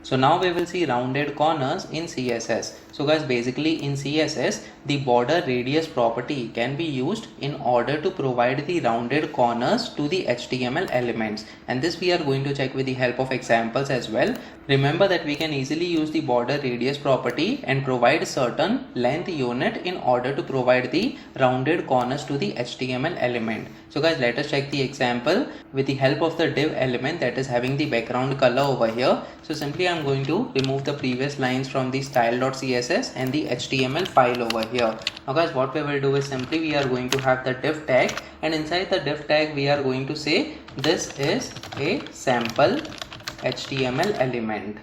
So now we will see rounded corners in CSS. So guys, basically in CSS, the border radius property can be used in order to provide the rounded corners to the HTML elements. And this we are going to check with the help of examples as well. Remember that we can easily use the border radius property and provide certain length unit in order to provide the rounded corners to the HTML element. So guys, let us check the example with the help of the div element that is having the background color over here. So simply I'm going to remove the previous lines from the style.css and the HTML file over here. Now guys, what we will do is simply we are going to have the div tag, and inside the div tag we are going to say this is a sample HTML element.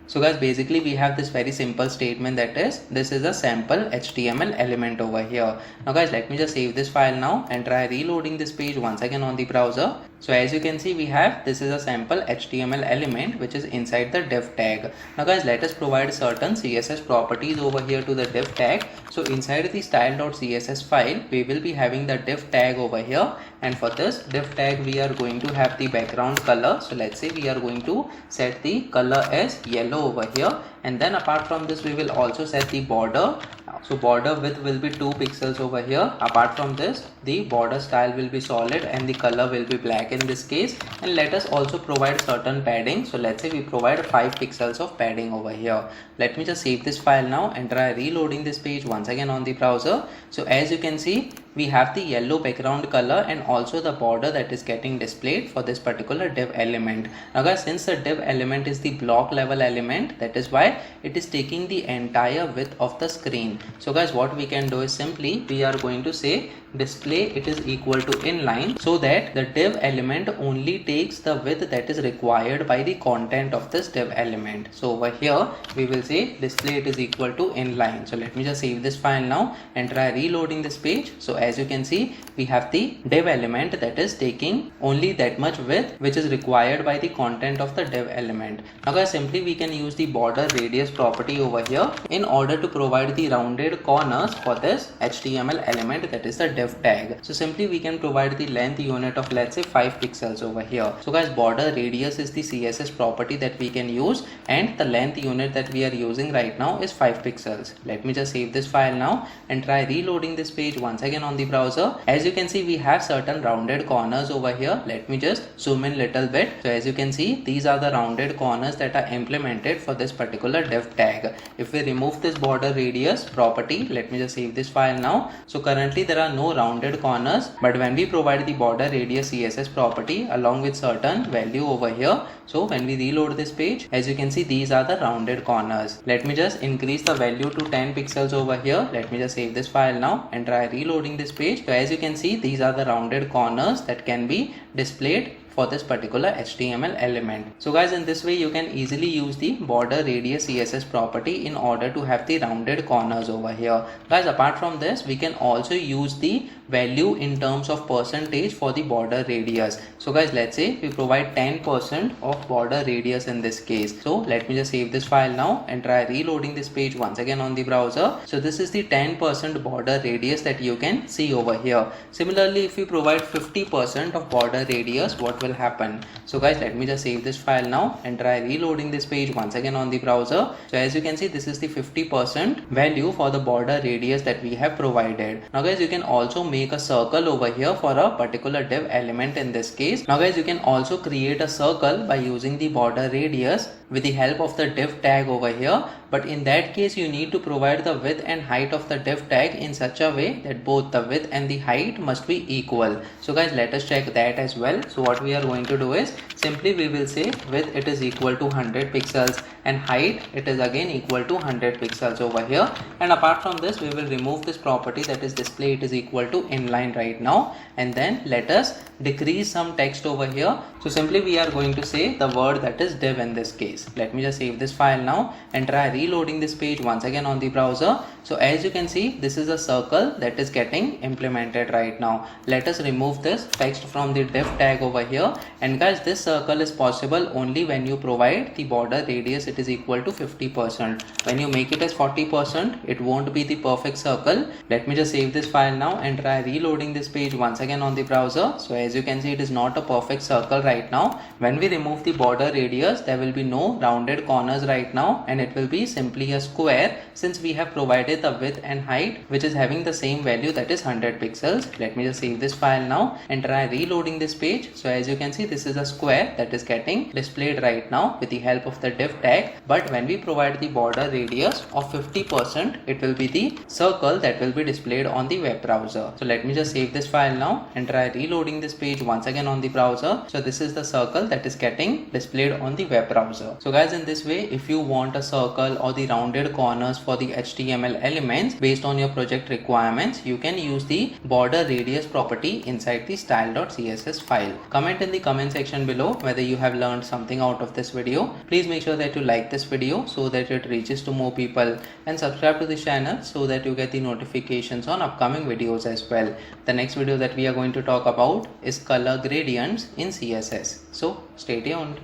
So guys, basically we have this very simple statement that is this is a sample HTML element over here. Now guys, let me just save this file now and try reloading this page once again on the browser. So as you can see, we have this is a sample HTML element which is inside the div tag. Now guys, let us provide certain CSS properties over here to the div tag. So inside the style.css file, we will be having the div tag over here, and for this div tag we are going to have the background color. So let's say we are going to set the color as yellow over here, and then apart from this we will also set the border. So border width will be 2 pixels over here. Apart from this, the border style will be solid and the color will be black in this case. And let us also provide certain padding. So let's say we provide 5 pixels of padding over here. Let me just save this file now and try reloading this page once again on the browser. So as you can see, we have the yellow background color and also the border that is getting displayed for this particular div element. Now guys, since the div element is the block level element, that is why it is taking the entire width of the screen. So guys, what we can do is simply we are going to say display it is equal to inline, so that the div element only takes the width that is required by the content of this div element. So over here we will say display it is equal to inline. So let me just save this file now and try reloading this page. So as you can see, we have the div element that is taking only that much width which is required by the content of the div element. Now guys, simply we can use the border radius property over here in order to provide the rounded corners for this HTML element that is the div tag. So simply we can provide the length unit of let's say 5 pixels over here. So guys, border radius is the CSS property that we can use, and the length unit that we are using right now is 5 pixels. Let me just save this file now and try reloading this page once again on the browser. As you can see, we have certain rounded corners over here. Let me just zoom in little bit. So as you can see, these are the rounded corners that are implemented for this particular div tag. If we remove this border radius property, let me just save this file now. So currently there are no rounded corners, but when we provide the border radius CSS property along with certain value over here, so when we reload this page, as you can see, these are the rounded corners. Let me just increase the value to 10 pixels over here. Let me just save this file now and try reloading this page. So as you can see, these are the rounded corners that can be displayed for this particular HTML element. So guys, in this way you can easily use the border radius CSS property in order to have the rounded corners over here. Guys, apart from this, we can also use the value in terms of percentage for the border radius. So guys, let's say we provide 10% of border radius in this case. So let me just save this file now and try reloading this page once again on the browser. So this is the 10% border radius that you can see over here. Similarly, if you provide 50% of border radius, what will happen? So guys, let me just save this file now and try reloading this page once again on the browser. So as you can see, this is the 50% value for the border radius that we have provided. Now guys, you can also make a circle over here for a particular div element in this case. Now guys, you can also create a circle by using the border radius with the help of the div tag over here, but in that case you need to provide the width and height of the div tag in such a way that both the width and the height must be equal. So guys, let us check that as well. So what we are going to do is simply we will say width it is equal to 100 pixels and height it is again equal to 100 pixels over here. And apart from this, we will remove this property that is display it is equal to inline right now, and then let us decrease some text over here. So simply we are going to say the word that is div in this case. Let me just save this file now and try reloading this page once again on the browser. So as you can see, this is a circle that is getting implemented right now. Let us remove this text from the div tag over here. And guys, this circle is possible only when you provide the border radius it is equal to 50%. When you make it as 40%, it won't be the perfect circle. Let me just save this file now and try reloading this page once again on the browser. So as you can see, it is not a perfect circle right now. When we remove the border radius, there will be no rounded corners right now, and it will be simply a square since we have provided the width and height which is having the same value, that is 100 pixels. Let me just save this file now and try reloading this page. So as you can see, this is a square that is getting displayed right now with the help of the div tag. But when we provide the border radius of 50%, it will be the circle that will be displayed on the web browser. So let me just save this file now and try reloading this page once again on the browser. So this is the circle that is getting displayed on the web browser. So guys, in this way, if you want a circle or the rounded corners for the HTML elements based on your project requirements, you can use the border radius property inside the style.css file. Comment in the comment section below whether you have learned something out of this video. Please make sure that you like this video so that it reaches to more people, and subscribe to the channel so that you get the notifications on upcoming videos as well. The next video that we are going to talk about is color gradients in CSS. So stay tuned.